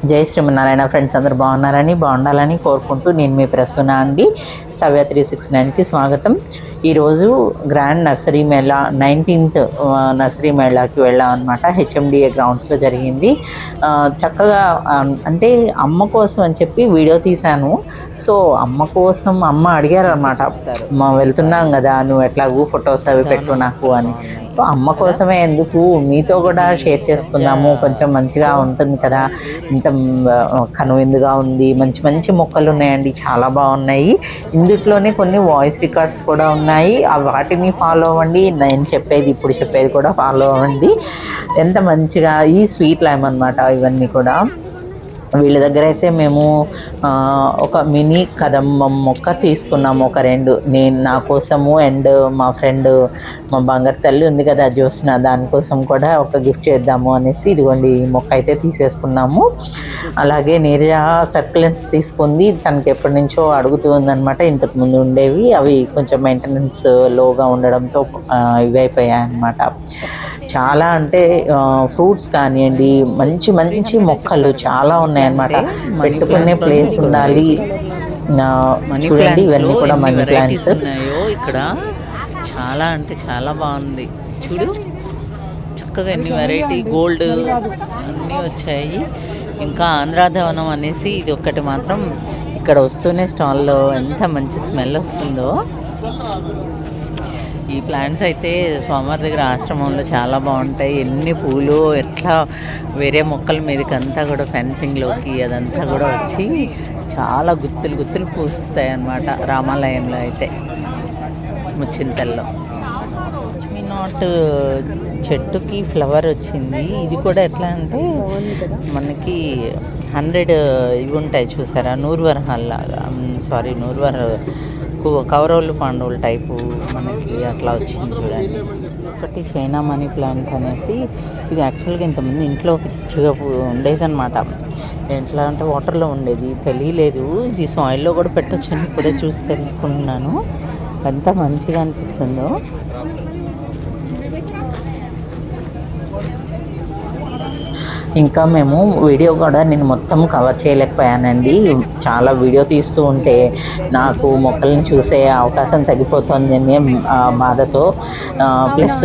జై శ్రీమన్నారాయణ ఫ్రెండ్స్, అందరూ బాగుండాలని కోరుకుంటూ నేను మీ ప్రసన్న అండి. సవ్య 369కి స్వాగతం. ఈరోజు grand nursery mela 19th nursery మేళాకి వెళ్ళాం అనమాట. హెచ్ఎండిఏ గ్రౌండ్స్లో జరిగింది. చక్కగా అంటే అమ్మ కోసం అని చెప్పి వీడియో తీశాను. సో అమ్మ కోసం అమ్మ అడిగారు అనమాట, వెళ్తున్నాం కదా, నువ్వు ఎట్లాగూ ఫొటోస్ అవి పెట్టు నాకు అని. సో అమ్మ కోసమే ఎందుకు, మీతో కూడా షేర్ చేసుకుందాము, కొంచెం మంచిగా ఉంటుంది కదా. ఇంత కనువిందుగా ఉంది, మంచి మంచి మొక్కలు ఉన్నాయండి, చాలా బాగున్నాయి. ఇందులోనే కొన్ని వాయిస్ రికార్డ్స్ కూడా ఉన్నాయి, వాటిని ఫాలో అవ్వండి. నేను ఇప్పుడు చెప్పేది కూడా ఫాలో అవ్వండి. ఎంత మంచిగా ఈ స్వీట్ లైమ్ అనమాట ఇవన్నీ కూడా. వీళ్ళ దగ్గర అయితే మేము ఒక మినీ కదంబం మొక్క తీసుకున్నాము, ఒక 2. నేను నా కోసము అండ్ మా ఫ్రెండ్, మా బంగారు తల్లి ఉంది కదా జ్యోత్స్న, దానికోసం కూడా ఒక గిఫ్ట్ చేద్దాము అనేసి ఇదిగోండి ఈ మొక్క అయితే తీసేసుకున్నాము. అలాగే నీరజ సర్కులెన్స్ తీసుకుంది, తనకి ఎప్పటి నుంచో అడుగుతూ ఉందన్నమాట. ఇంతకుముందు ఉండేవి, అవి కొంచెం మెయింటెనెన్స్ లోగా ఉండడంతో ఇవి అయిపోయాయి అన్నమాట. చాలా అంటే ఫ్రూట్స్ కానివ్వండి, మంచి మంచి మొక్కలు చాలా ఉన్నాయన్నమాట. పెట్టుకునే ప్లేస్ ఉండాలి. చూడండి ఇవన్నీ కూడా మనీ ప్లాంట్స్ ఉన్నాయో ఇక్కడ. చాలా అంటే చాలా బాగుంది. చూడు చక్కగా ఎన్ని వెరైటీ గోల్డ్ అన్నీ వచ్చాయి. ఇంకా ఆంధ్రాధవనం అనేసి ఇది ఒక్కటి మాత్రం ఇక్కడ వస్తూనే స్టాల్లో ఎంత మంచి స్మెల్ వస్తుందో. ఈ ప్లాంట్స్ అయితే స్వామివారి దగ్గర ఆశ్రమంలో చాలా బాగుంటాయి. ఎన్ని పూలు ఎట్లా వేరే మొక్కల మీదకి అంతా కూడా ఫెన్సింగ్లోకి అదంతా కూడా వచ్చి చాలా గుత్తులు పూస్తాయి అన్నమాట. రామాలయంలో అయితే ముచ్చింతల్లో నాట్ చెట్టుకి ఫ్లవర్ వచ్చింది. ఇది కూడా ఎట్లా అంటే మనకి 100 ఇవి ఉంటాయి చూసారా, నూర్వరహాల్లాగా, నూర్వర కౌరవులు పాండవులు టైపు మనకి అట్లా వచ్చింది చూడండి. ఒకటి చైనా మనీ ప్లాంట్ అనేసి, ఇది యాక్చువల్గా ఇంతకుముందు ఇంట్లో పిచ్చిగా ఉండేదన్నమాట. ఎట్లా అంటే వాటర్లో ఉండేది, తెలియలేదు. ఇది సాయిల్లో కూడా పెట్టచ్చు అని ఇప్పుడే చూసి తెలుసుకుంటున్నాను. ఎంత మంచిగా అనిపిస్తుందో. ఇంకా మేము వీడియో కూడా నేను మొత్తం కవర్ చేయలేకపోయానండి. చాలా వీడియో తీస్తూ ఉంటే నాకు మొక్కల్ని చూసే అవకాశం తగ్గిపోతుంది అని బాధతో, ప్లస్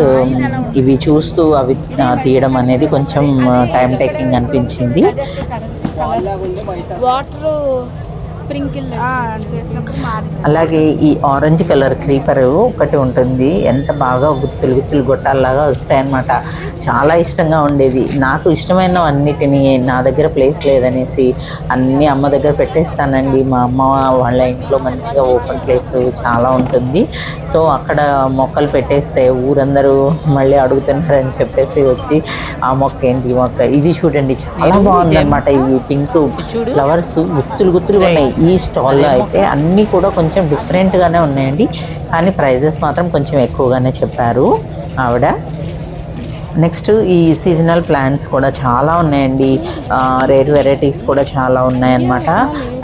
ఇవి చూస్తూ అవి తీయడం అనేది కొంచెం టైం టేకింగ్ అనిపించింది. అలాగే ఈ ఆరెంజ్ కలర్ క్రీపర్ ఒకటి ఉంటుంది, ఎంత బాగా గుత్తులు గొట్టాల్లాగా వస్తాయన్నమాట. చాలా ఇష్టంగా ఉండేది. నాకు ఇష్టమైనవన్నిటిని నా దగ్గర ప్లేస్ లేదనేసి అన్నీ అమ్మ దగ్గర పెట్టేస్తానండి. మా అమ్మ వాళ్ళ ఇంట్లో మంచిగా ఓపెన్ ప్లేస్ చాలా ఉంటుంది. సో అక్కడ మొక్కలు పెట్టేస్తే ఊరందరూ మళ్ళీ అడుగుతున్నారని చెప్పేసి వచ్చి ఆ మొక్క ఏంటి, ఈ మొక్క ఇది చూడండి చాలా బాగుందన్నమాట. ఇవి పింక్ ఫ్లవర్స్ గుత్తులు ఉన్నాయి. ఈ స్టాల్లో అయితే అన్నీ కూడా కొంచెం డిఫరెంట్గానే ఉన్నాయండి, కానీ ప్రైజెస్ మాత్రం కొంచెం ఎక్కువగానే చెప్పారు ఆవిడ. నెక్స్ట్ ఈ సీజనల్ ప్లాంట్స్ కూడా చాలా ఉన్నాయండి, రేర్ వెరైటీస్ కూడా చాలా ఉన్నాయన్నమాట.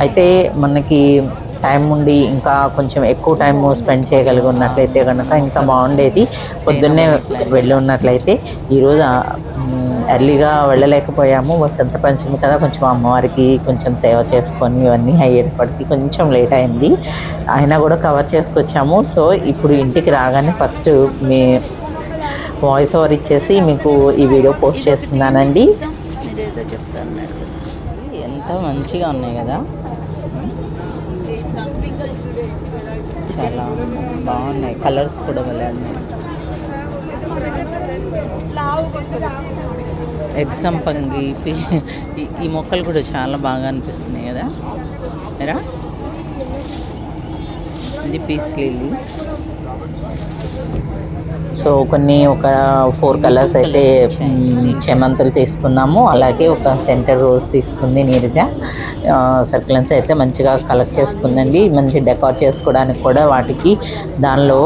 అయితే మనకి టైం ఉండి ఇంకా కొంచెం ఎక్కువ టైం స్పెండ్ చేయగలిగి ఉన్నట్లయితే కనుక ఇంకా బాగుండేది. పొద్దున్నే వెళ్ళి ఉన్నట్లయితే. ఈరోజు ఎర్లీగా వెళ్ళలేకపోయాము, వసంత పంచమి కదా, కొంచెం అమ్మవారికి కొంచెం సేవ చేసుకొని ఇవన్నీ అయ్యేటప్పటికి కొంచెం లేట్ అయింది. అయినా కూడా కవర్ చేసుకొచ్చాము. సో ఇప్పుడు ఇంటికి రాగానే ఫస్ట్ మీ వాయిస్ ఓవర్ ఇచ్చేసి మీకు ఈ వీడియో పోస్ట్ చేస్తున్నానండి. మీరేదో చెప్తాను. ఎంత మంచిగా ఉన్నాయి కదా, చాలా బాగున్నాయి. కలర్స్ కూడా భలే ఉన్నాయి. ఎగ్జంపంగి ఈ మొక్కలు కూడా చాలా బాగా అనిపిస్తున్నాయి కదా. ఇది పీస్ లిల్లీ. సో ఒక 4 కలర్స్ అయితే చేమంతులు తీసుకున్నాము. అలాగే ఒక సెంటర్ రోజ్ తీసుకుంది నీరజ. సర్కిలెన్స్ అయితే మంచిగా కలెక్ట్ చేసుకుందండి. మంచి డెకార్ చేసుకోవడానికి కూడా వాటికి దానిలో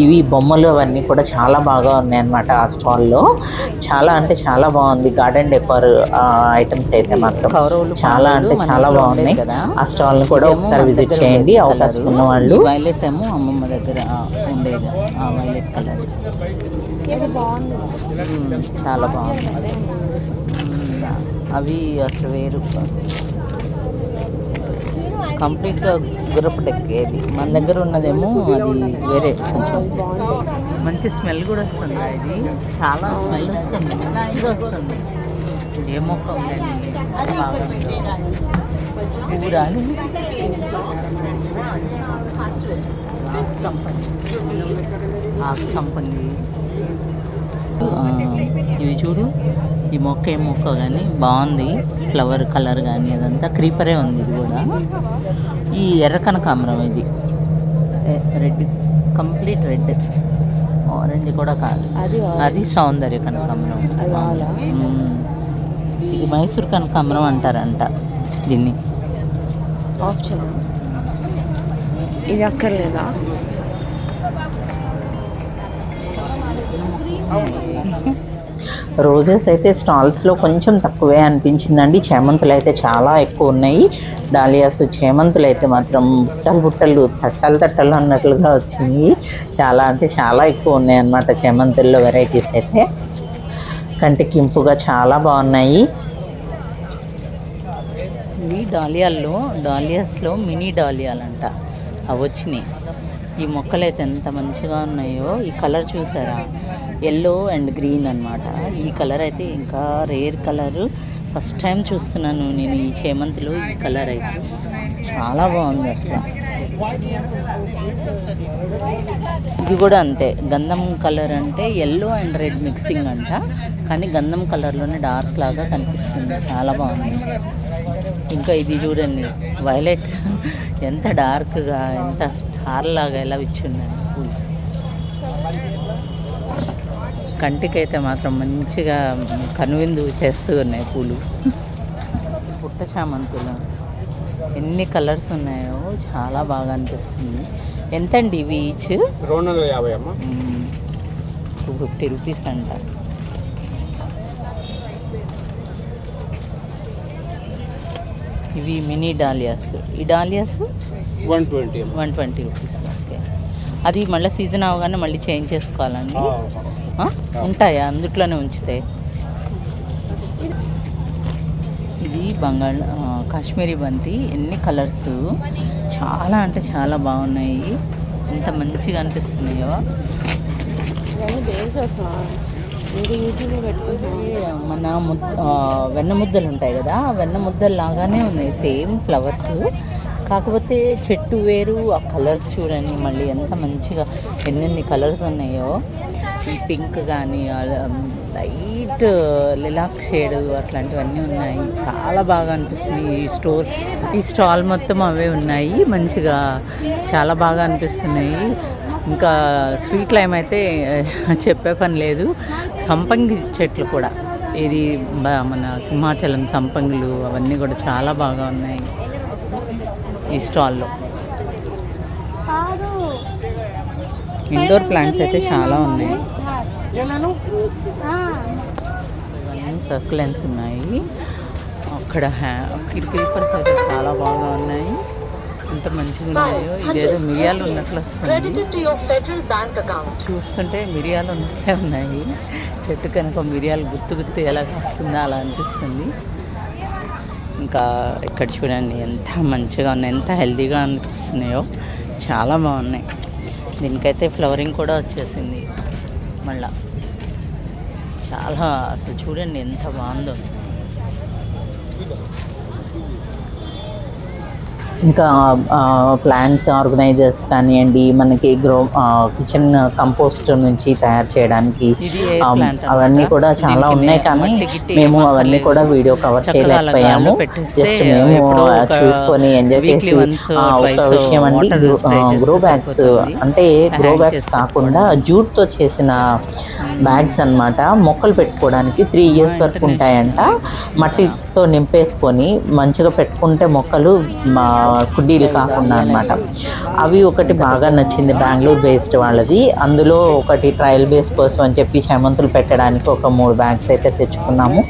ఇవి బొమ్మలు అవన్నీ కూడా చాలా బాగా ఉన్నాయన్నమాట ఆ స్టాల్లో. చాలా అంటే చాలా బాగుంది. గార్డెన్ డెకార్ ఐటమ్స్ అయితే మాత్రం చాలా అంటే చాలా బాగున్నాయి. ఆ స్టాల్ని కూడా ఒకసారి విజిట్ చేయండి అవకాశం ఉన్న వాళ్ళు. వైలెట్ ఏమో అమ్మమ్మ దగ్గర ఉండేది, ఆ వైలెట్ కలర్ చాలా బాగుంది. అవి అసలు వేరు, కంప్లీట్గా గుర్రపు డెక్కేది. మన దగ్గర ఉన్నదేమో అది వేరే, కొంచెం మంచి స్మెల్ కూడా వస్తుంది. ఇది చాలా స్మెల్ వస్తుంది, మంచిగా వస్తుంది. ఏ మొక్క ఉందండి పూరాలు, ఆకు సంపంగి. ఇవి చూడు, ఈ మొక్క ఏ మొక్క కానీ బాగుంది, ఫ్లవర్ కలర్ కానీ అదంతా క్రీపరే ఉంది. ఇది కూడా ఈ ఎర్ర కనకాంబరం, ఇది రెడ్, కంప్లీట్ రెడ్, ఆరెంజ్ కూడా కాదు, అది సౌందర్య కనకాంబరం. ఇది మైసూర్ కనకాంబరం అంటారంట దీన్ని. ఆప్షన్ ఇది అక్కర్లేదా? రోజెస్ అయితే స్టాల్స్లో కొంచెం తక్కువే అనిపించిందండి. చేమంతులు అయితే చాలా ఎక్కువ ఉన్నాయి. డాలియాస్, చేమంతులు అయితే మాత్రం బుట్టలు బుట్టలు, తట్టలు తట్టలు అన్నట్లుగా వచ్చింది. చాలా అంటే చాలా ఎక్కువ ఉన్నాయి అన్నమాట చేమంతుల్లో వెరైటీస్ అయితే. కంటికి ఇంపుగా చాలా బాగున్నాయి. ఇవి డాలియాస్లో మినీ డాలియాలంట, అవి వచ్చినాయి. ఈ మొక్కలు అయితే ఎంత మంచిగా ఉన్నాయో. ఈ కలర్ చూసారా, ఎల్లో అండ్ గ్రీన్ అన్నమాట. ఈ కలర్ అయితే ఇంకా రేర్ కలర్, ఫస్ట్ టైం చూస్తున్నాను నేను ఈ చేమంతిలో ఈ కలర్ అయితే. చాలా బాగుంది అసలు. ఇది కూడా అంతే, గంధం కలర్ అంటే ఎల్లో అండ్ రెడ్ మిక్సింగ్ అంట, కానీ గంధం కలర్లోనే డార్క్ లాగా కనిపిస్తుంది. చాలా బాగుంది. ఇంకా ఇది చూడండి, వైలెట్, ఎంత డార్క్గా, ఎంత స్టార్ లాగా ఎలా విచ్చున్నాయి పూలు. కంటికైతే మాత్రం మంచిగా కనువిందు చేస్తూ ఉన్నాయి పూలు. పుట్ట చామంతులు ఎన్ని కలర్స్ ఉన్నాయో, చాలా బాగా అనిపిస్తుంది. ఎంతండి ఇవి ఈచ్? 250 అమ్మ. 250 రూపీస్ అంట. ఇవి మినీ డాలియాస్. ఈ డాలియాస్ 120 రూపీస్. ఓకే, అది మళ్ళీ సీజన్ అవగానే మళ్ళీ చేంజ్ చేసుకోవాలండి? ఉంటాయా అందుట్లోనే ఉంచితే? ఇది కాశ్మీరీ బంతి, ఎన్ని కలర్స్, చాలా అంటే చాలా బాగున్నాయి. ఎంత మంచిగా అనిపిస్తున్నాయో. మన వెన్న ముద్దలు ఉంటాయి కదా, వెన్న ముద్దలు లాగానే ఉన్నాయి, సేమ్ ఫ్లవర్స్. కాకపోతే చెట్టు వేరు, ఆ కలర్స్ చూడండి మళ్ళీ ఎంత మంచిగా ఎన్నెన్ని కలర్స్ ఉన్నాయో. ఈ పింక్ కానీ, లైట్ లిలాక్ షేడ్ అట్లాంటివన్నీ ఉన్నాయి. చాలా బాగా అనిపిస్తుంది. ఈ స్టాల్ మొత్తం అవే ఉన్నాయి, మంచిగా చాలా బాగా అనిపిస్తున్నాయి. ఇంకా స్వీట్ లైమ్ అయితే చెప్పే పని లేదు. సంపంగి చెట్లు కూడా, ఇది మన సింహాచలం సంపంగులు, అవన్నీ కూడా చాలా బాగా ఉన్నాయి ఈ స్టాల్లో. ఇండోర్ ప్లాంట్స్ అయితే చాలా ఉన్నాయి. ఇవన్నీ సర్కులెన్స్ ఉన్నాయి. అక్కడ క్రీపర్స్ అయితే చాలా బాగా ఉన్నాయి, ఎంత మంచిగా ఉన్నాయో. ఇదేదో మిరియాలు ఉన్నట్లు వస్తుంది, చూస్తుంటే మిరియాలు ఉన్నట్లే ఉన్నాయి. చెట్టు కనుక మిరియాలు గుర్తు ఎలా వస్తుందో అలా అనిపిస్తుంది. ఇంకా ఇక్కడ చూడండి ఎంత మంచిగా ఉన్నాయి, ఎంత హెల్తీగా అనిపిస్తున్నాయో, చాలా బాగున్నాయి. దీనికైతే ఫ్లవరింగ్ కూడా వచ్చేసింది మళ్ళా. చాలా అసలు చూడండి ఎంత బాగుందో. ఇంకా ప్లాంట్స్ ఆర్గనైజర్స్ కానివ్వండి, మనకి కిచెన్ కంపోస్ట్ నుంచి తయారు చేయడానికి అవన్నీ కూడా చాలా ఉన్నాయి. కానీ మేము అవన్నీ కూడా వీడియో కవర్ చేయలేకపోయాము. జస్ట్ మేము చూసుకొని ఎంజాయ్ చేసి. ఒక విషయం అండి, గ్రో బ్యాగ్స్ అంటే గ్రో బ్యాగ్స్ కాకుండా జూట్తో చేసిన బ్యాగ్స్ అన్నమాట. మొక్కలు పెట్టుకోవడానికి 3 years వరకు ఉంటాయంట. మట్టితో నింపేసుకొని మంచిగా పెట్టుకుంటే మొక్కలు కుండీలు కాకుండా అన్నమాట. అవి ఒకటి బాగా నచ్చింది, బెంగళూరు బేస్డ్ వాళ్ళది. అందులో ఒకటి ట్రయల్ బేస్ కోసం అని చెప్పి చేమంతులు పెట్టడానికి ఒక 3 బ్యాగ్స్ అయితే తెచ్చుకున్నాము,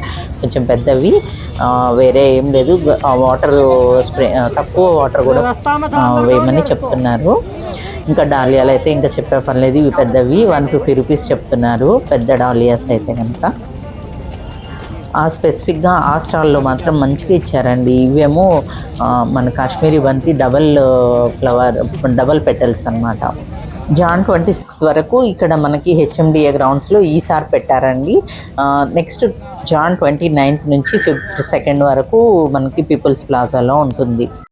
కొంచెం పెద్దవి. వేరే ఏం లేదు, వాటర్ స్ప్రే, తక్కువ వాటర్ కూడా వేయమని చెప్తున్నారు. ఇంకా డాలియాలు అయితే ఇంకా చెప్పే పని లేదు, ఇవి పెద్దవి 150 రూపీస్ చెప్తున్నారు, పెద్ద డాలియాస్ అయితే కనుక. ఆ స్పెసిఫిక్గా ఆ స్టాల్లో మాత్రం మంచిగా ఇచ్చారండి. ఇవేమో మన కాశ్మీరీ బంతి డబల్ పెటల్స్ అనమాట. జాన్ 26 వరకు ఇక్కడ మనకి హెచ్ఎండిఏ గ్రౌండ్స్లో ఈసారి పెట్టారండి. నెక్స్ట్ జాన్ 29 నుంచి 2 వరకు మనకి పీపుల్స్ ప్లాజాలో ఉంటుంది.